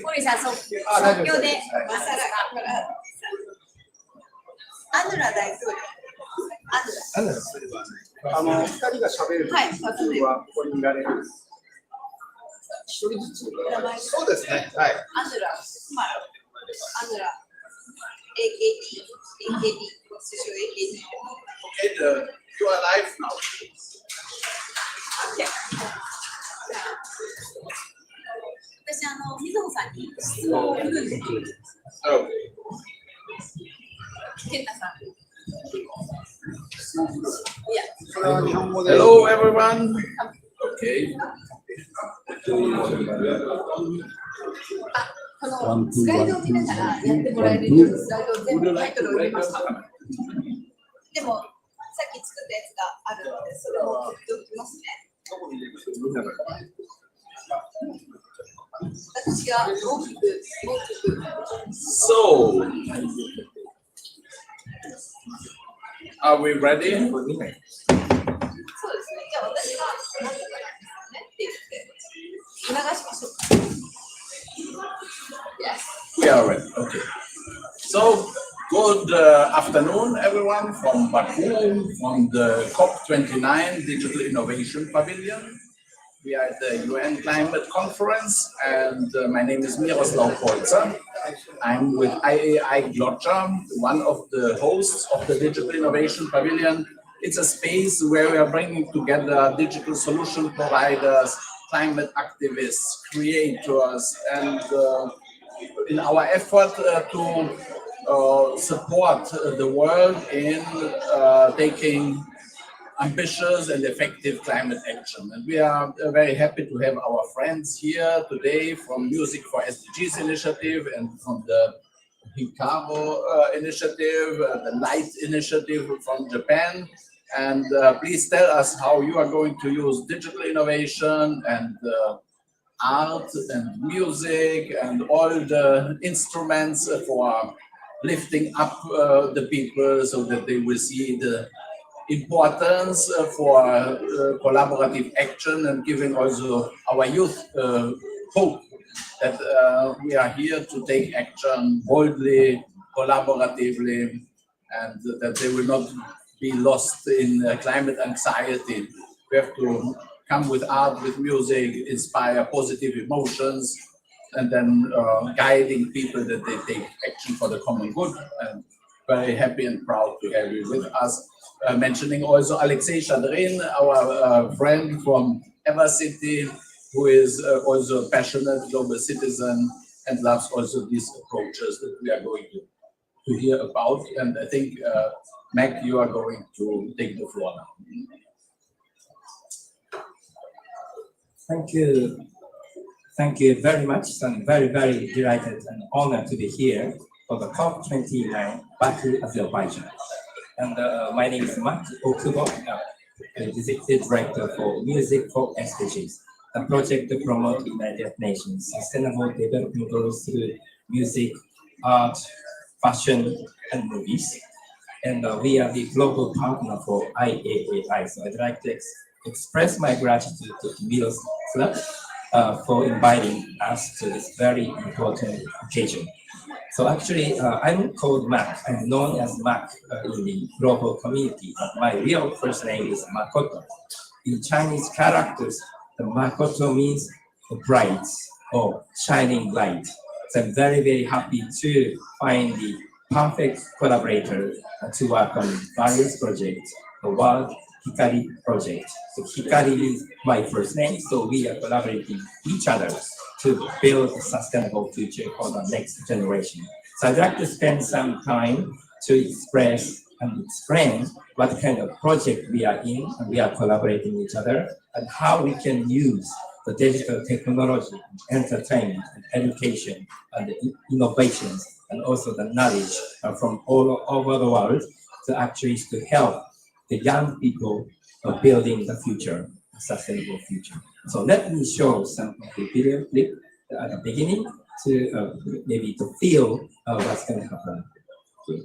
堀さん、即興でまさらアヌラ大統領。二人が喋る時はここにいられる。一人ずつ。そうですね。はい。アヌラ、AKD、通称 AKD。Okay, you are live now. Okay. 私、みずほさんに質問を振るんで。健太さん。Hello, everyone. Okay. このスライドを見ながらやってもらえるようにスライドを全部タイトルを入れました。でも、さっき作ったやつがあるので、それを送っておきますね。私が大きく。So, are we ready? そうですね。じゃあ私が何とかねって言って促しましょうか。Yes. We are ready. Okay. So, good afternoon, everyone from Baku, from the COP29 Digital Innovation Pavilion. We are at the UN Climate Conference, and my name is Miroslav Polzer. I'm with IAI Glotcha, one of the hosts of the Digital Innovation Pavilion. It's a space where we are bringing together digital solution providers, climate activists, creators, and in our effort to support the world in taking ambitious and effective climate action. And we are very happy to have our friends here today from Music for SDGs initiative and from the HIKARI initiative, the Light initiative from Japan. And please tell us how you are going to use digital innovation and art and music and all the instruments for lifting up the people so that they will see the importance for collaborative action and giving also our youth hope that we are here to take action boldly, collaboratively, and that they will not be lost in climate anxiety. We have to come with art, with music, inspire positive emotions, and then guiding people that they take action for the common good. And very happy and proud to have you with us. Mentioning also Alexei Shadrin, our friend from Ever City, who is also a passionate global citizen and loves also these approaches that we are going to hear about. And I think, Meg, you are going to take the floor now. Thank you. Thank you very much. I'm very, very delighted and honored to be here for the COP29 Baku, Azerbaijan. And my name is Matt Okubo, Executive Director for Music for SDGs, a project to promote United Nations Sustainable Development Goals through music, art, fashion, and movies. And we are the global partner for IAAI. So I'd like to express my gratitude to Miroslav for inviting us to this very important occasion. So actually, I'm called Mac. I'm known as Mac in the global community. My real first name is Makoto. In Chinese characters, the Makoto means bright or shining light. So I'm very, very happy to find the perfect collaborator to work on various projects, the World HIKARI project. So HIKARI is my first name, so we are collaborating each other to build a sustainable future for the next generation. So I'd like to spend some time to express and explain what kind of project we are in, and we are collaborating with each other, and how we can use the digital technology, entertainment, and education, and the innovations, and also the knowledge from all over the world to actually to help the young people building the future, a sustainable future. So let me show some of the video clip at the beginning to maybe to feel what's going to happen. Okay.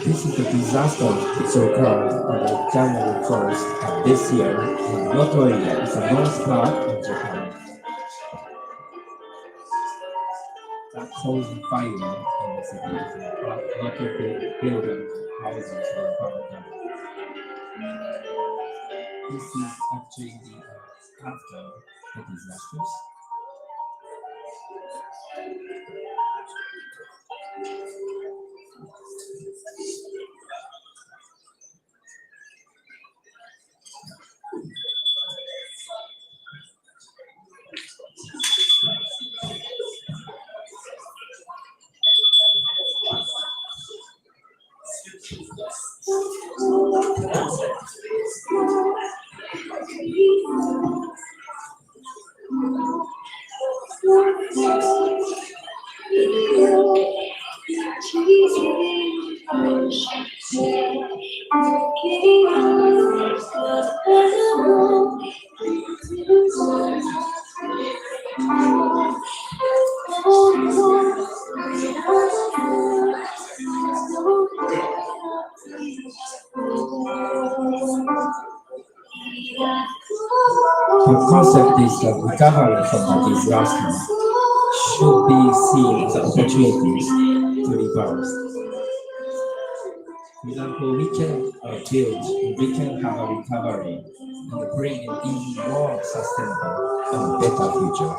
this is a disaster which occurred on January 1st this year in Noto area. It's a north part of Japan. That caused fire in the city. A lot of buildings, houses were burned down. This is actually the after the disasters. The concept is that recovery from a disaster should be seen as opportunities to reverse. For example, we can have a recovery and bring an even more sustainable and better future.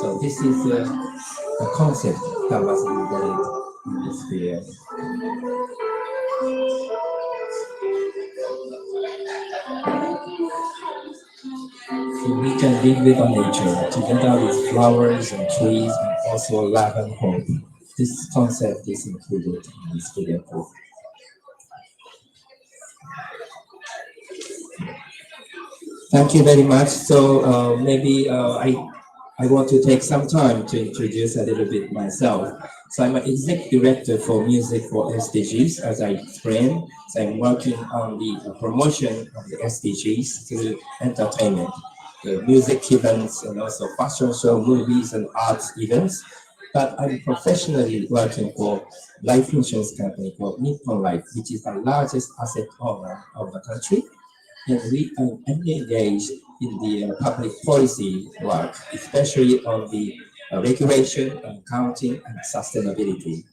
So this is a concept that was embedded in this period. So we can live with nature together with flowers and trees and also love and hope. This concept is included in this video. Thank you very much. So maybe I want to take some time to introduce a little bit myself. So I'm an executive director for Music for SDGs, as I explained. So I'm working on the promotion of the SDGs through entertainment, the music events, and also fashion show, movies, and arts events. But I'm professionally working for life insurance company called Nippon Life, which is the largest asset owner of the country. And we are engaged in the public policy work, especially on the regulation, accounting, and sustainability.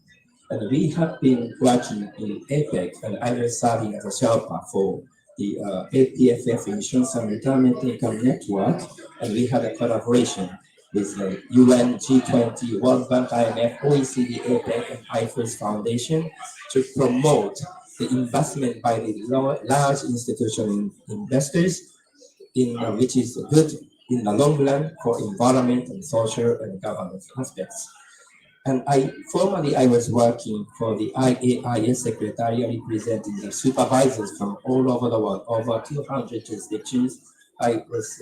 And we have been working in APEC, and I was serving as a Sherpa for the APFF Insurance and Retirement Income Network, and we had a collaboration with the UN, G20, World Bank, IMF, OECD, APEC, and IFRS Foundation to promote the investment by the large institutional investors, which is good in the long run for environment and social and governance aspects. And formerly I was working for the IAIS Secretariat, representing the supervisors from all over the world, over 200 jurisdictions. I was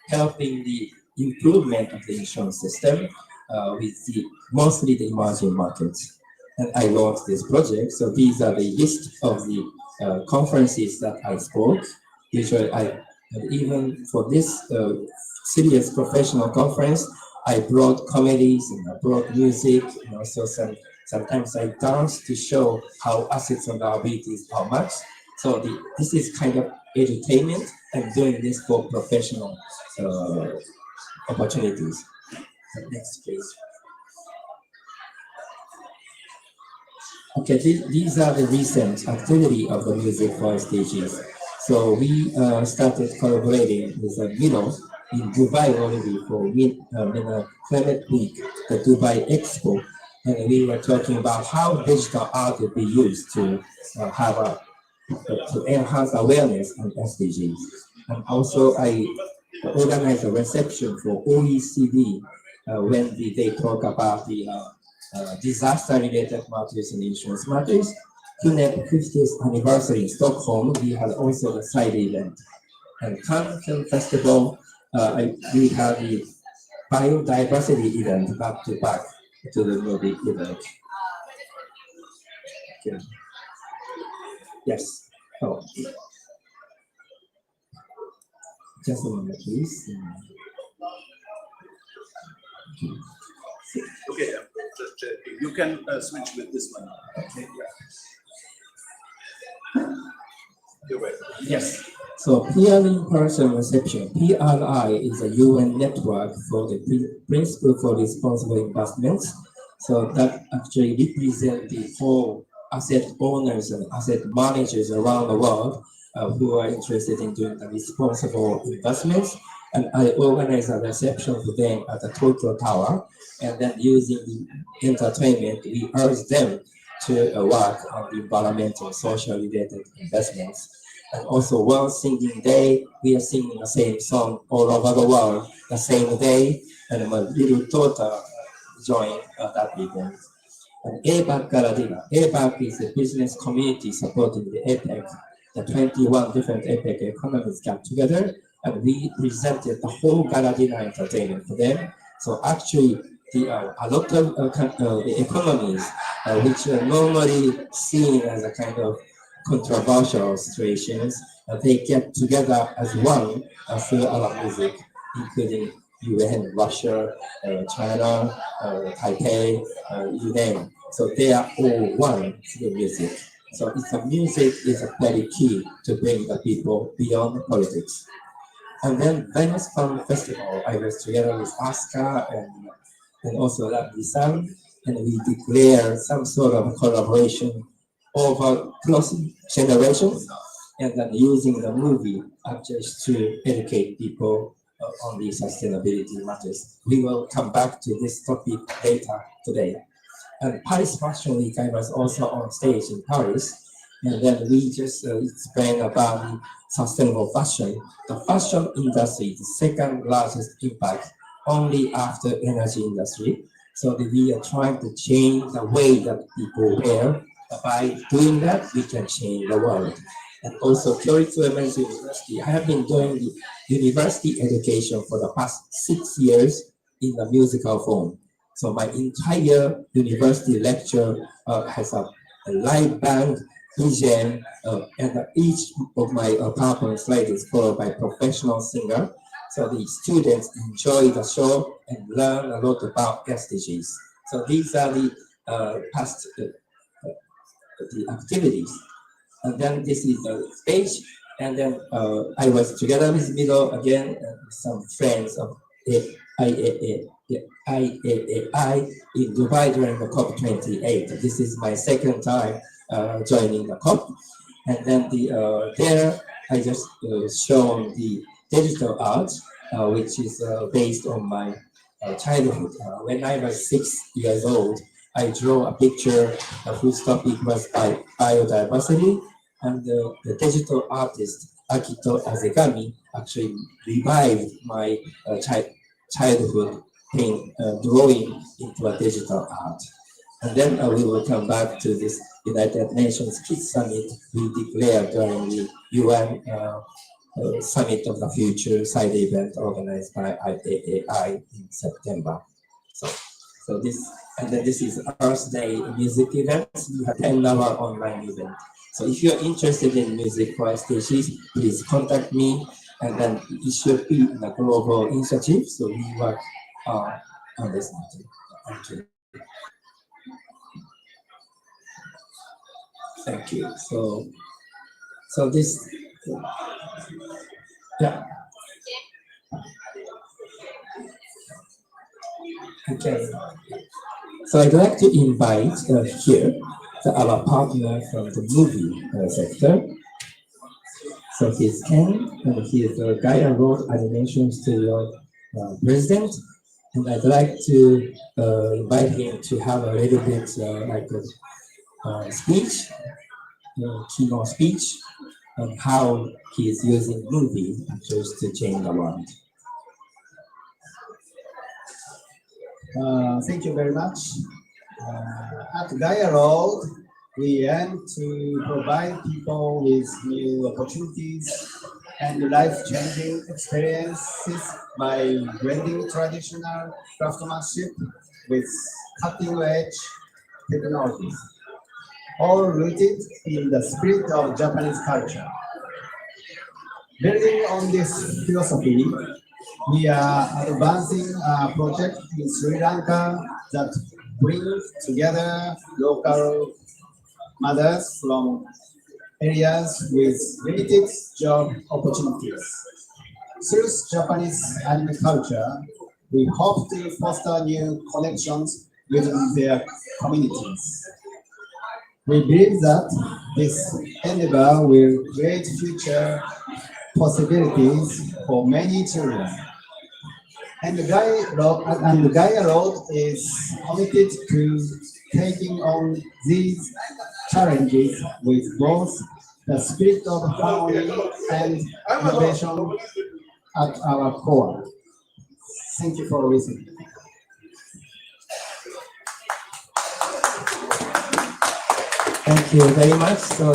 helping the improvement of the insurance system with mostly the emerging markets. And I launched this project. So these are the list of the conferences that I spoke. Usually even for this serious professional conference, I brought comedies and I brought music, and also sometimes I dance to show how assets and liabilities are much. So this is kind of entertainment and doing this for professional opportunities. Next, please. Okay, these are the recent activity of the Music for SDGs. So we started collaborating with Milo in Dubai already for Climate Week, the Dubai Expo, and we were talking about how digital art would be used to to enhance awareness on SDGs. And also I organized a reception for OECD when they talk about the disaster-related matters and insurance matters. Connect 50th anniversary in Stockholm, we had also a side event. And Cannes Film Festival, we had the biodiversity event back to back to the movie event. Okay. Yes. Oh. Just a moment, please. Okay, you can switch with this one. Okay. You're right. Yes. So peer in-person reception, PRI, is a UN network for the principle for responsible investments. So that actually represents the whole asset owners and asset managers around the world who are interested in doing the responsible investments. And I organize a reception for them at the Tokyo Tower. And then using the entertainment, we urge them to work on the environmental, social related investments. And also World Singing Day, we are singing the same song all over the world the same day. And my little daughter joined that event. And APAC Galadina. APAC is a business community supporting the APEC. The 21 different APEC economies got together and we presented the whole Galadina entertainment for them. So actually, a lot of the economies which are normally seen as a kind of controversial situations, they get together as one through our music, including UN, Russia, China, Taipei, you name. So they are all one through music. So it's a music is a very key to bring the people beyond politics. And then Venice Film Festival, I was together with Oscar and also Lisa, and we declare some sort of collaboration over cross generations, and then using the movie just to educate people on the sustainability matters. We will come back to this topic later today. And Paris Fashion Week, I was also on stage in Paris, and then we just explain about the sustainable fashion. The fashion industry is the second largest impact only after energy industry. So we are trying to change the way that people wear. By doing that, we can change the world. And also, Kyoritsu Women's University, I have been doing the university education for the past 6 years in the musical form. So my entire university lecture has a live band, DJ, and each of my PowerPoint slides is followed by professional singer. So the students enjoy the show and learn a lot about SDGs. So these are the past the activities. And then this is the stage. And then I was together with Milo again, some friends of IAAI in Dubai during the COP28. This is my second time joining the COP. And then there I just shown the digital art, which is based on my childhood. When I was 6 years old, I drew a picture whose topic was biodiversity, and the digital artist Akito Azegami actually revived my childhood drawing into a digital art. And then we will come back to this United Nations Kids Summit we declared during the UN Summit of the Future side event organized by IAAI in September. So this, and then this is Earth Day music events. We have 10-hour online event. So if you're interested in music for SDGs, please contact me. And then it should be a global initiative. So we work on this matter. Thank you. So this, yeah. Okay. So I'd like to invite here our partner from the movie sector. So he's Ken, and he is the Gaia Road Animation Studio president. And I'd like to invite him to have a little bit like a speech, keynote speech, on how he is using movie just to change the world. Thank you very much. At Gaia Road, we aim to provide people with new opportunities and life-changing experiences by blending traditional craftsmanship with cutting-edge technologies, all rooted in the spirit of Japanese culture. Building on this philosophy, we are advancing a project in Sri Lanka that brings together local mothers from areas with limited job opportunities. Through Japanese anime culture, we hope to foster new connections within their communities. We believe that this endeavor will create future possibilities for many children. And Gaia Road is committed to taking on these challenges with both the spirit of harmony and innovation at our core. Thank you for listening. Thank you very much. So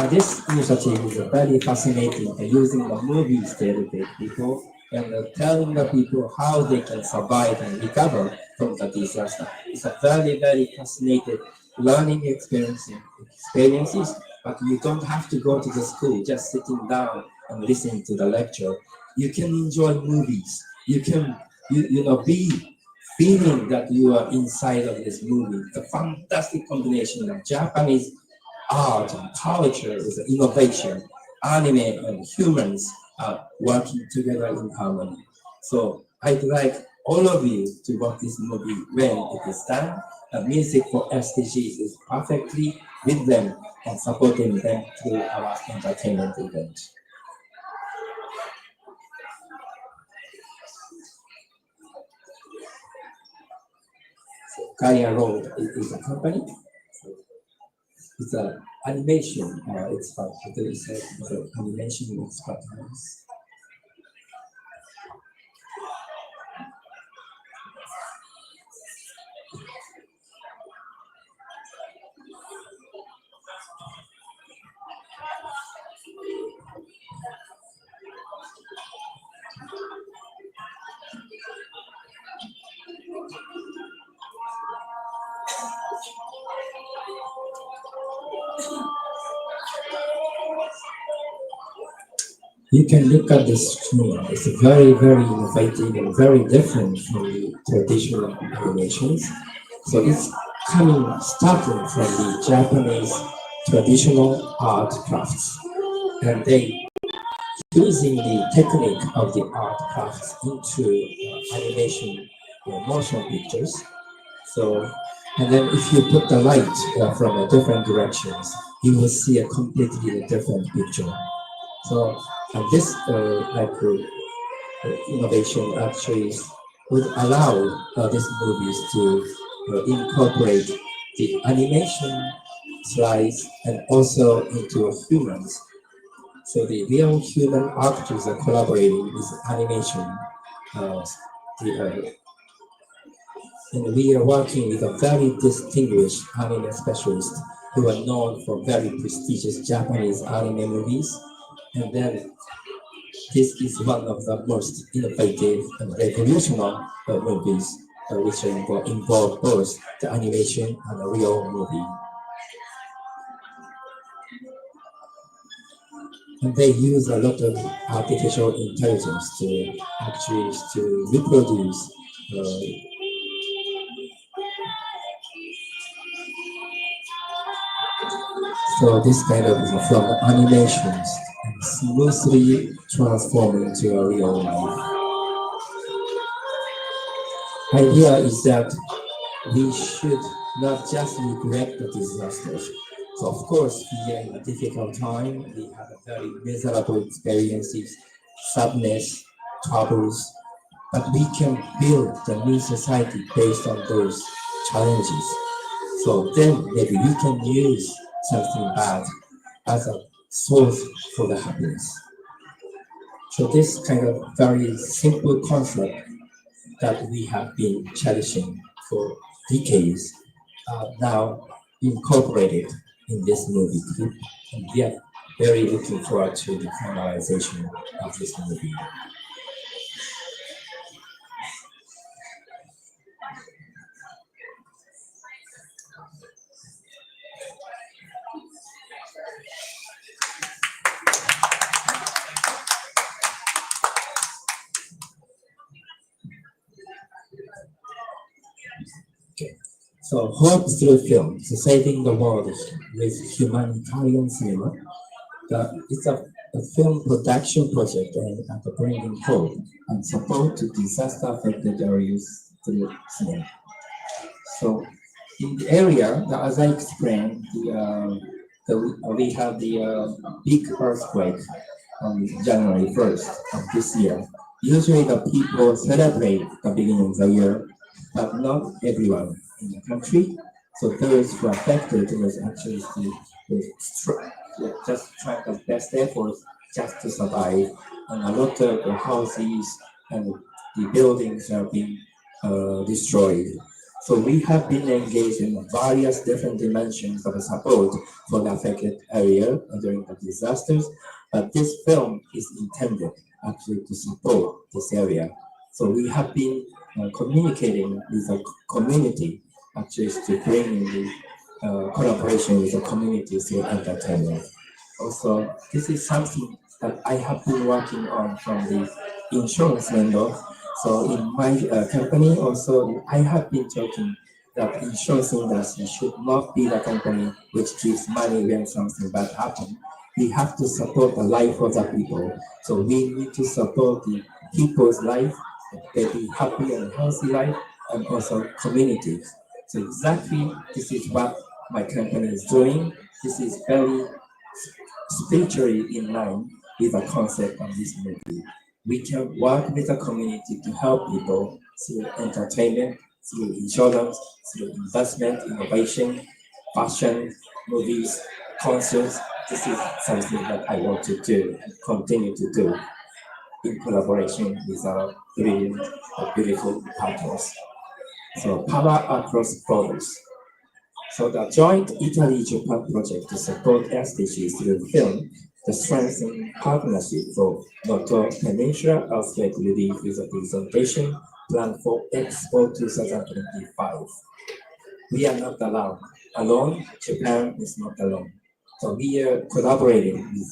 this initiative is very fascinating, using the movies to educate people and telling the people how they can survive and recover from the disaster. It's a very, very fascinating learning experiences, but you don't have to go to the school just sitting down and listening to the lecture. You can enjoy movies. You can, be feeling that you are inside of this movie. It's a fantastic combination of Japanese art and culture with innovation. Anime and humans are working together in harmony. So I'd like all of you to watch this movie when it is done. The music for SDGs is perfectly with them and supporting them through our entertainment event. Gaia Road is a company. It's an animation. It's about the animation expertise. You can look at this screen. It's very, very innovative and very different from the traditional animations. So it's starting from the Japanese traditional art crafts. And they using the technique of the art crafts into animation or motion pictures. So, and then if you put the light from different directions, you will see a completely different picture. So, and this innovation actually would allow these movies to incorporate the animation slides and also into humans. So the real human actors are collaborating with animation. Uh, and we are working with a very distinguished anime specialist who are known for very prestigious Japanese anime movies. And then this is one of the most innovative and revolutionary movies which involve both the animation and a real movie. And they use a lot of artificial intelligence to actually to reproduce so this kind of from animations and smoothly transform into a real life. Idea is that we should not just regret the disasters. So of course, we are in a difficult time. We have a very miserable experiences, sadness, troubles, but we can build the new society based on those challenges. So then maybe we can use something bad as a source for the happiness. So this kind of very simple concept that we have been cherishing for decades are now incorporated in this movie clip. And we are very looking forward to the finalization of this movie. So hope through film, so saving the world with humanitarian cinema. It's a film production project aimed at bringing hope and support to disaster-affected areas through cinema. So, in the area, as I explained, we have the big earthquake on January 1st of this year. Usually, the people celebrate the beginning of the year, but not everyone in the country. So those who are affected was actually just trying the best efforts just to survive. And a lot of the houses and the buildings have been destroyed. So we have been engaged in various different dimensions of support for the affected area during the disasters. But this film is intended actually to support this area. So we have been communicating with the community actually to bring in the collaboration with the community through entertainment. Also, this is something that I have been working on from the insurance window. So in my company also, I have been talking that insurance industry should not be the company which gives money when something bad happens. We have to support the life of the people. So we need to support the people's life, they be happy and healthy life, and also communities. So exactly this is what my company is doing. This is very spiritually in line with the concept of this movie. We can work with the community to help people through entertainment, through insurance, through investment, innovation, fashion, movies, concerts. This is something that I want to do and continue to do in collaboration with our brilliant, beautiful partners. So power across borders. So the joint Italy-Japan project to support SDGs through film, the strengthening partnership for Noto Peninsula earthquake relief with a presentation planned for Expo 2025. We are not alone. Alone, Japan is not alone. So we are collaborating with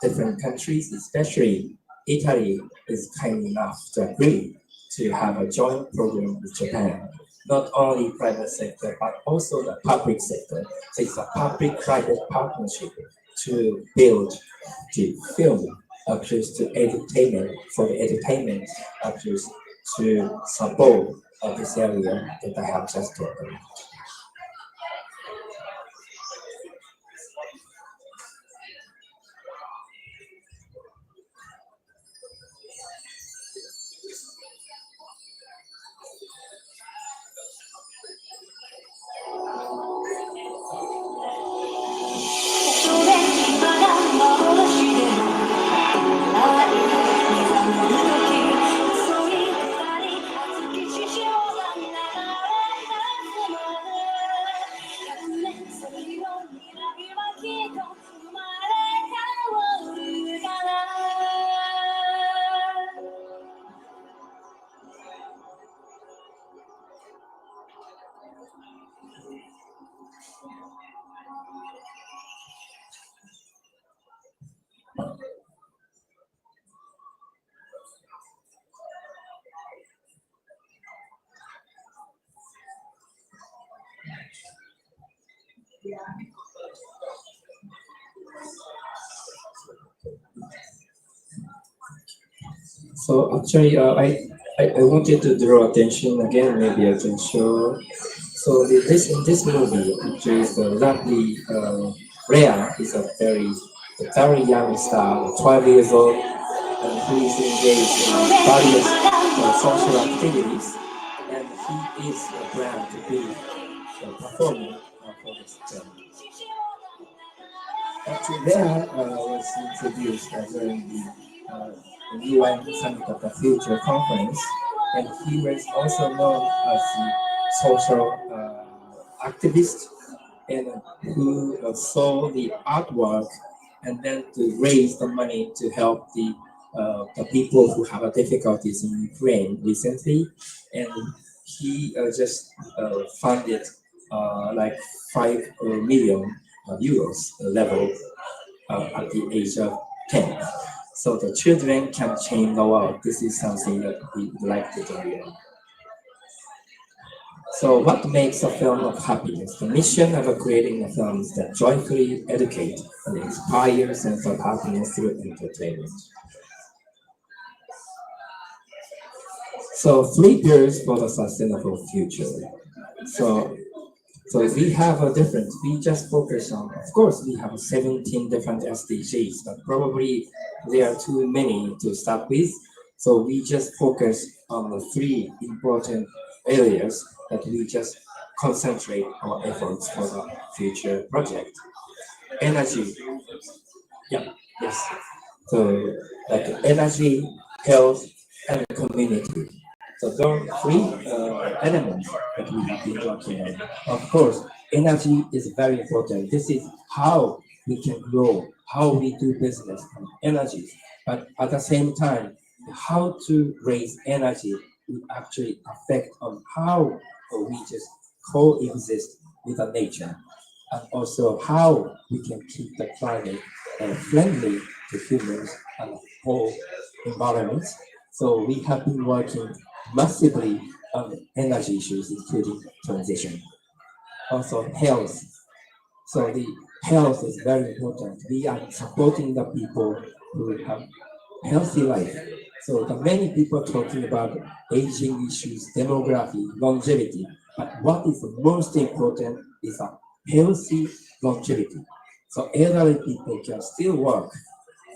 different countries, especially Italy is kind enough to agree to have a joint program with Japan. Not only private sector, but also the public sector. So it's a public-private partnership to build the film across to entertainment, for the entertainment across to support this area that I have just talked about. So actually, I wanted to draw attention again. Maybe I can show. So this in this movie, actually, is the lovely Rhea is a very young star, 12 years old, and who is engaged in various social activities, and he is planned to be performing for this film. Actually, Rhea was introduced during the UN Summit of the Future conference, and he was also known as the social activist and who saw the artwork and then to raise the money to help the people who have difficulties in Ukraine recently, and he just funded like 5 million euros level at the age of 10. So the children can change the world. This is something that we would like to do. So what makes a film of happiness? The mission of creating a film is that joyfully educate and inspire sense of happiness through entertainment. So 3 pillars for the sustainable future. So so we have a different, we just focus on, of course, we have 17 different SDGs, but probably there are too many to start with. So we just focus on the 3 important areas that we just concentrate our efforts for the future project. Energy, yeah, yes. So like energy, health, and community. So those 3 elements that we have been working on. Of course, energy is very important. This is how we can grow, how we do business on energy. But at the same time, how to raise energy will actually affect on how we just coexist with the nature, and also how we can keep the climate friendly to humans and whole environments. So we have been working massively on energy issues, including transition. Also health. So the health is very important. We are supporting the people who have healthy life. So the many people talking about aging issues, demography, longevity. But what is the most important is a healthy longevity. So elderly people can still work.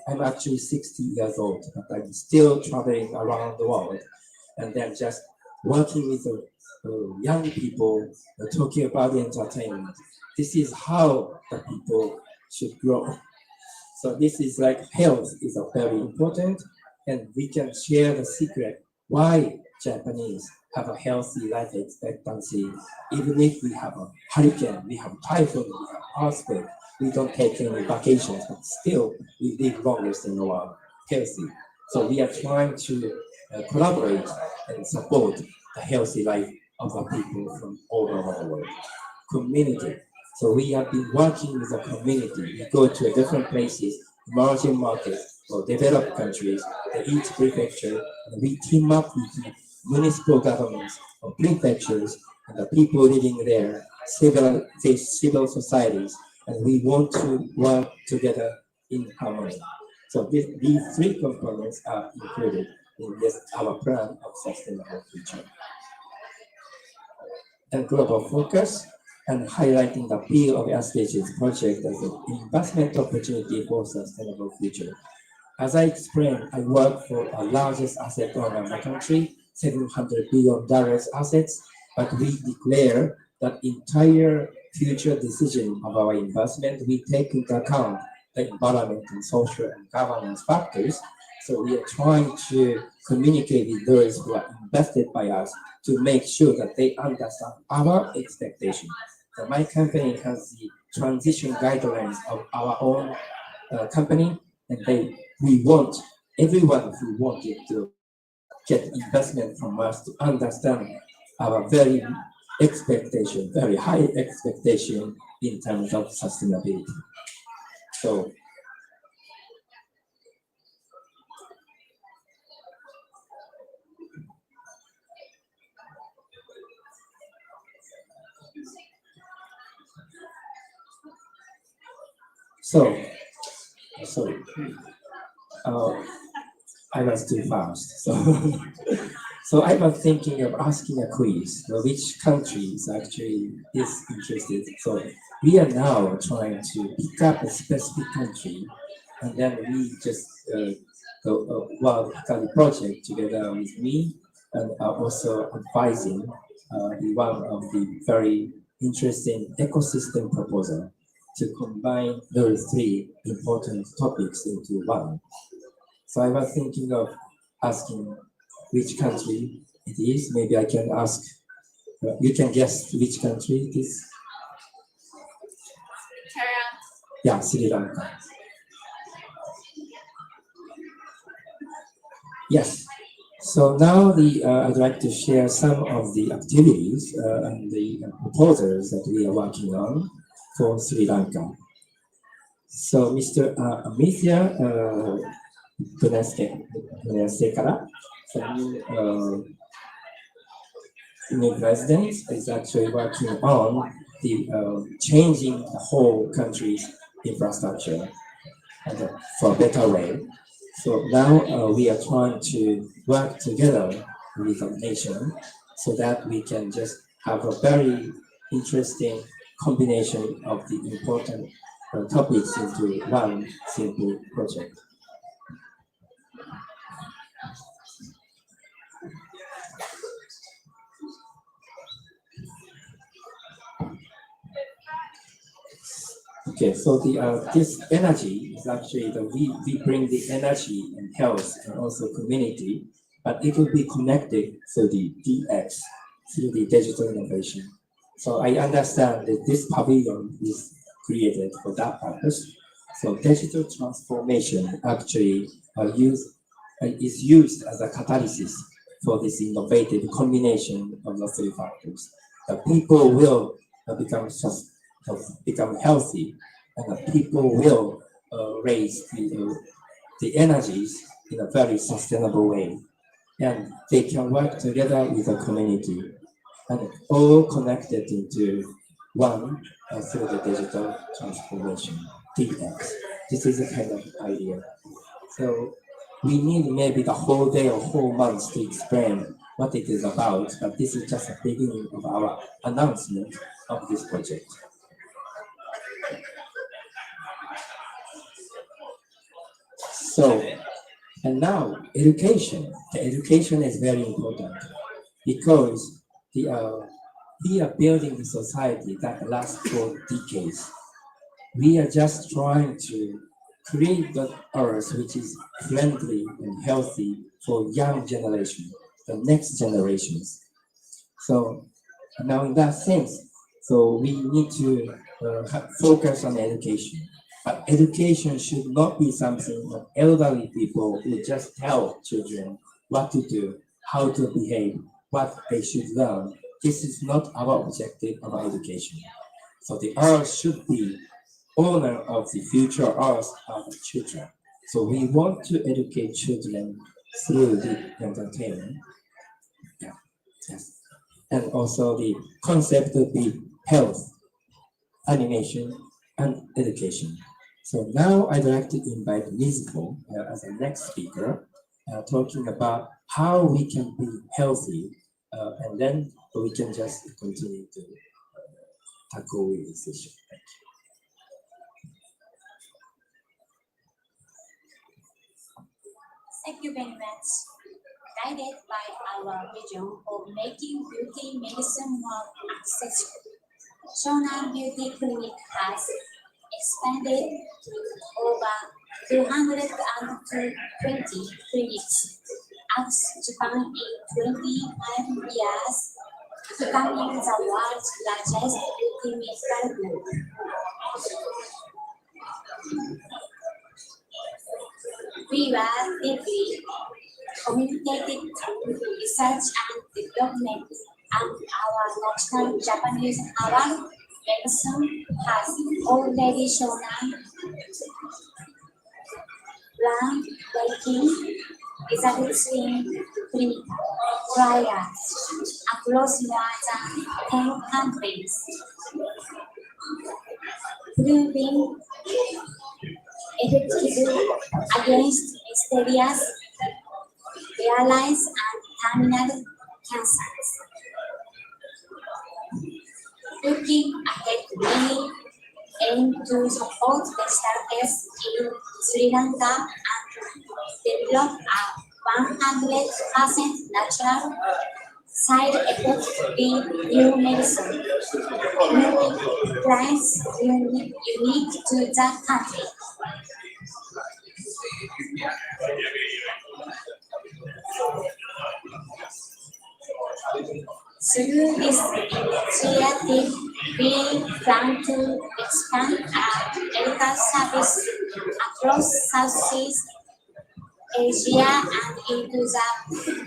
I'm actually 60 years old, but I'm still traveling around the world, and then just working with young people, talking about entertainment. This is how the people should grow. So this is like health is a very important, and we can share the secret why Japanese have a healthy life expectancy. Even if we have a hurricane, we have typhoon, we have earthquake, we don't take any vacations, but still we live longest in the world, healthy. So we are trying to collaborate and support the healthy life of the people from all over the world. Community. So we have been working with the community. We go to different places, emerging markets or developed countries, each prefecture, and we team up with the municipal governments or prefectures and the people living there, civil societies, and we want to work together in harmony. So these 3 components are included in this our plan of sustainable future. And global focus and highlighting the appeal of SDGs project as an investment opportunity for sustainable future. As I explained, I work for a largest asset owner in the country, $700 billion assets, but we declare that entire future decision of our investment, we take into account the environment and social and governance factors. So we are trying to communicate with those who are invested by us to make sure that they understand our expectation. So my company has the transition guidelines of our own company, and we want everyone who wanted to get investment from us to understand our very high expectation in terms of sustainability. So sorry, I was too fast. So, so I was thinking of asking a quiz, which countries actually is interested. So we are now trying to pick up a specific country, and then we just go World HIKARI project together with me, and also advising one of the very interesting ecosystem proposal to combine those 3 important topics into one. So I was thinking of asking which country it is. Maybe I can ask, you can guess which country it is. Yeah, Sri Lanka. Yes. So now I'd like to share some of the activities and the proposals that we are working on for Sri Lanka. So Mr. Amithya Gunastekara, can you new president is actually working on the changing the whole country's infrastructure and for a better way. So now we are trying to work together with the nation so that we can just have a very interesting combination of the important topics into one simple project. Okay, so this energy is actually we bring the energy and health and also community, but it will be connected to the DX through the digital innovation. So I understand that this pavilion is created for that purpose. So digital transformation actually is used as a catalysis for this innovative combination of the three factors. People will become healthy, and people will raise the energies in a very sustainable way, and they can work together with the community, and all connected into one through the digital transformation, DX. This is a kind of idea. So we need maybe the whole day or whole month to explain what it is about, but this is just a beginning of our announcement of this project. So, and now education. The education is very important because we are building the society that lasts for decades. We are just trying to create the earth which is friendly and healthy for young generation, the next generations. So now in that sense, so we need to focus on education. But education should not be something that elderly people will just tell children what to do, how to behave, what they should learn. This is not our objective of our education. So the earth should be owner of the future earth of the children. So we want to educate children through the entertainment. Yeah. Yes. And also the concept of the health, animation, and education. So now I'd like to invite Mizuko as the next speaker, talking about how we can be healthy, and then we can just continue to tackle this issue. Thank you very much. Guided by our vision of making beauty medicine more accessible, Shonan Beauty Clinic has expanded to over 220 clinics across Japan in 25 years, becoming the world's largest beauty medical group. We were deeply committed to research and development, and our national Japanese award medicine has already shown groundbreaking results in clinical trials across more than 10 countries, proving effective against mysterious, paralyzed, and terminal cancers. Looking ahead, we aim to support the startups in Sri Lanka and develop a 100% natural, side-effect-free new medicine, new plants unique to the country. Through this initiative, we plan to expand our medical service across Southeast Asia and into the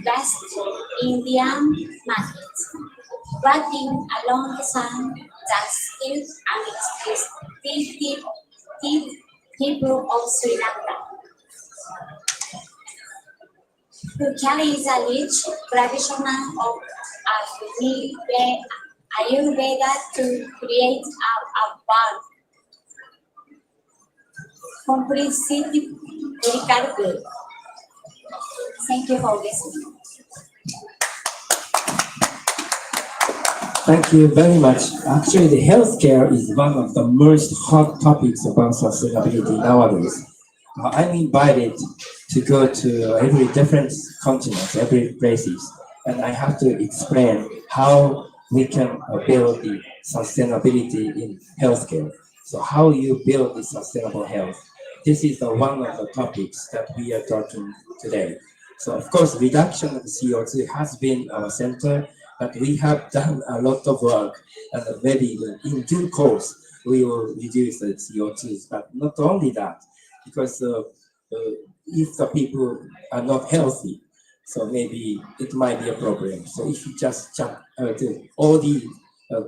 West Indian market, working alongside the skilled and experienced people of Sri Lanka, who carry the rich tradition of Ayurveda to create a comprehensive medical good. Thank you for listening. Thank you very much. Actually, the healthcare is one of the most hot topics about sustainability nowadays. I'm invited to go to every different continent, every places, and I have to explain how we can build the sustainability in healthcare. So how you build the sustainable health. This is one of the topics that we are talking today. So of course, reduction of CO2 has been our center, but we have done a lot of work, and maybe in due course we will reduce the CO2s. But not only that, because if the people are not healthy, so maybe it might be a problem. So if you just jump all the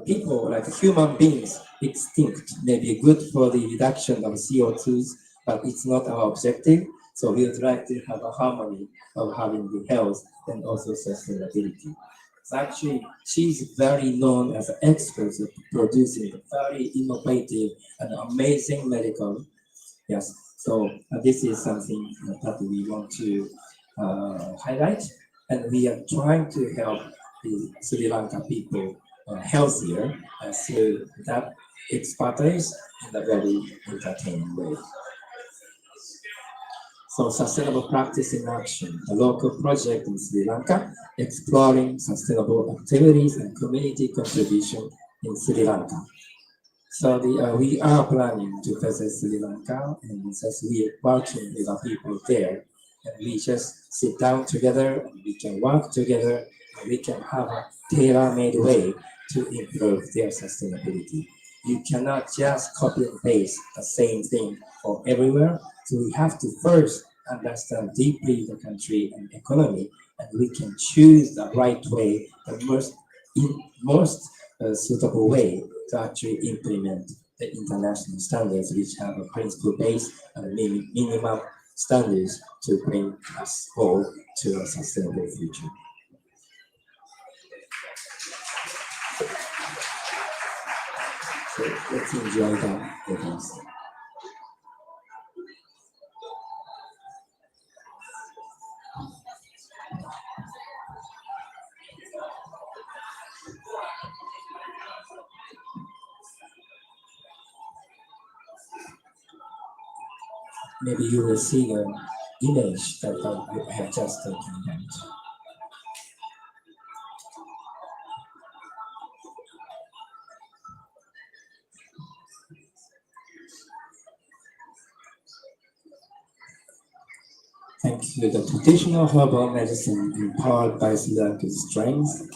people, like human beings, extinct, may be good for the reduction of CO2s, but it's not our objective. So we would like to have a harmony of having the health and also sustainability. So actually, she's very known as an expert of producing very innovative and amazing medical. Yes, so this is something that we want to highlight, and we are trying to help the Sri Lanka people healthier through that expertise in a very entertaining way. So sustainable practice in action, a local project in Sri Lanka exploring sustainable activities and community contribution in Sri Lanka. So we are planning to visit Sri Lanka, and just we are working with the people there, and we just sit down together, and we can work together, and we can have a tailor-made way to improve their sustainability. You cannot just copy and paste the same thing for everywhere. So we have to first understand deeply the country and economy, and we can choose the right way, the most suitable way to actually implement the international standards, which have a principle-based and minimum standards to bring us all to a sustainable future. So let's enjoy that with us. Maybe you will see the image that I have just taken about. Thanks to the traditional herbal medicine empowered by Sri Lanka's strength.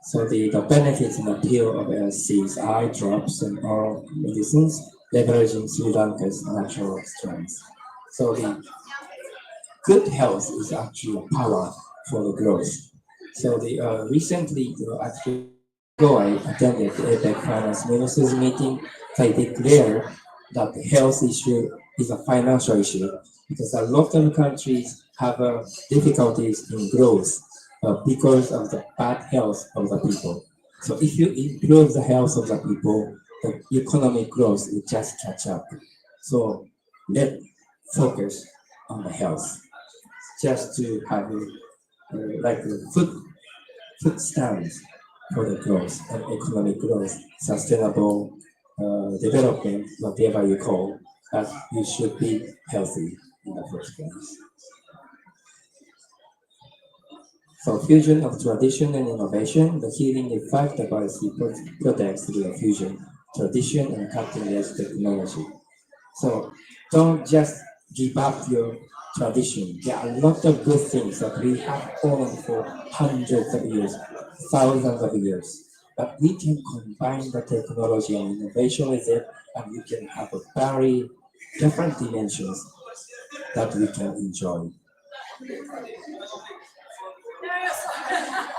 So the benefits and appeal of LC's eye drops and oral medicines, leveraging Sri Lanka's natural strength. So the good health is actually a power for the growth. So the recently, actually, I attended the APEC Finance Ministers meeting. They declared that the health issue is a financial issue because a lot of countries have difficulties in growth because of the bad health of the people. So if you improve the health of the people, the economic growth will just catch up. So let's focus on the health, just to have like a food stands for the growth and economic growth, sustainable development, whatever you call, that you should be healthy in the first place. So fusion of tradition and innovation, the healing effect of IC protects through the fusion, tradition and cutting-edge technology. So don't just give up your tradition. There are a lot of good things that we have owned for hundreds of years, thousands of years. But we can combine the technology and innovation with it, and we can have a very different dimensions that we can enjoy.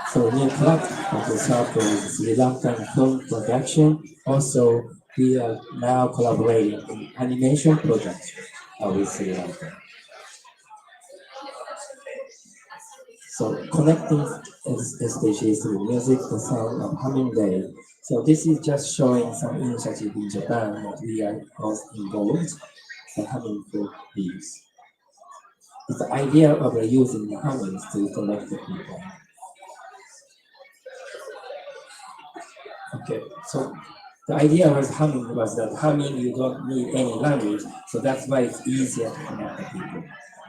So new platform of the circle is Sri Lankan film production. Also, we are now collaborating in animation projects with Sri Lanka. So connecting SDGs through music, the sound of humming day. So this is just showing some initiative in Japan that we are both involved in humming for bees. It's the idea of using the hummings to connect the people. Okay, so the idea was humming was that humming you don't need any language, so that's why it's easier to connect the people.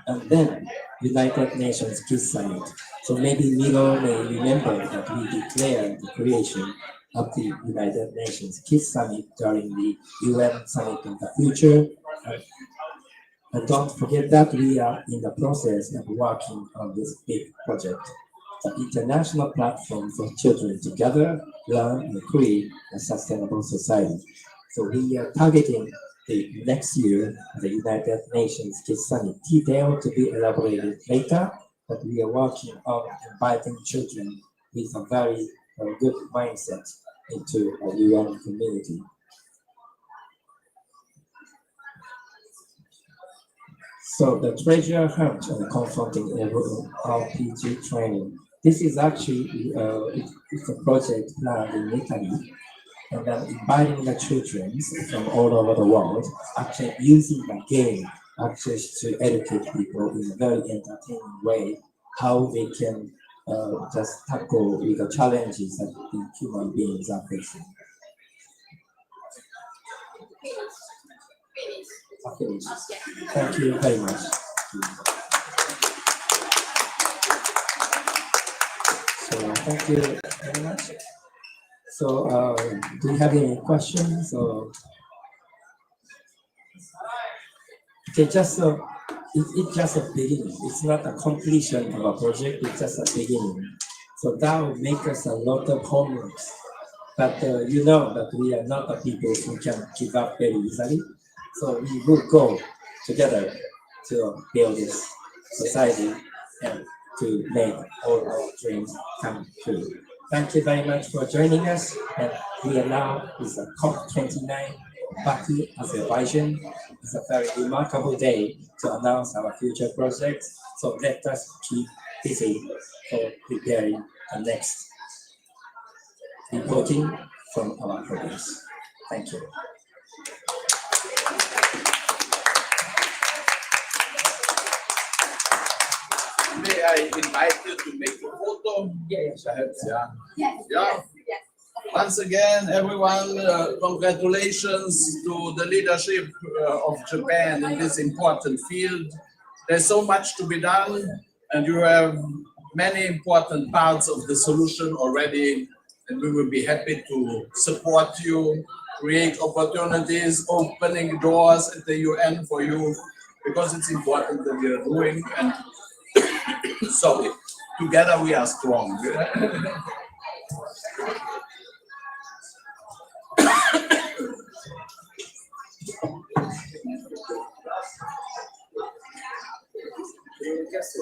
And then United Nations Kids Summit. So maybe Miro may remember that we declared the creation of the United Nations Kids Summit during the UN Summit of the Future. And don't forget that we are in the process of working on this big project, the international platform for children to gather, learn, and create a sustainable society. So we are targeting the next year, the United Nations Kids Summit. Detail to be elaborated later, but we are working on inviting children with a very good mindset into a UN community. So the treasure hunt and confronting RPG training. This is actually it's a project planned in Italy, and then inviting the children from all over the world, actually using the game actually to educate people in a very entertaining way, how they can just tackle with the challenges that the human beings are facing. Finish. Thank you very much. So thank you very much. So do you have any questions? Or okay, just it's just a beginning. It's not a completion of a project. It's just a beginning. So that will make us a lot of homework. But you know that we are not the people who can give up very easily. So we will go together to build this society and to make all our dreams come true. Thank you very much for joining us. And we are now with the COP29 Baku, Azerbaijan. It's a very remarkable day to announce our future projects. So let us keep busy for preparing the next reporting from our progress. Thank you. May I invite you to make a photo? Yes. Yeah. Yes. Yeah. Yes. Once again, everyone, congratulations to the leadership of Japan in this important field. There's so much to be done, and you have many important parts of the solution already, and we will be happy to support you, create opportunities, opening doors at the UN for you, because it's important that we are doing, and so together we are strong. Just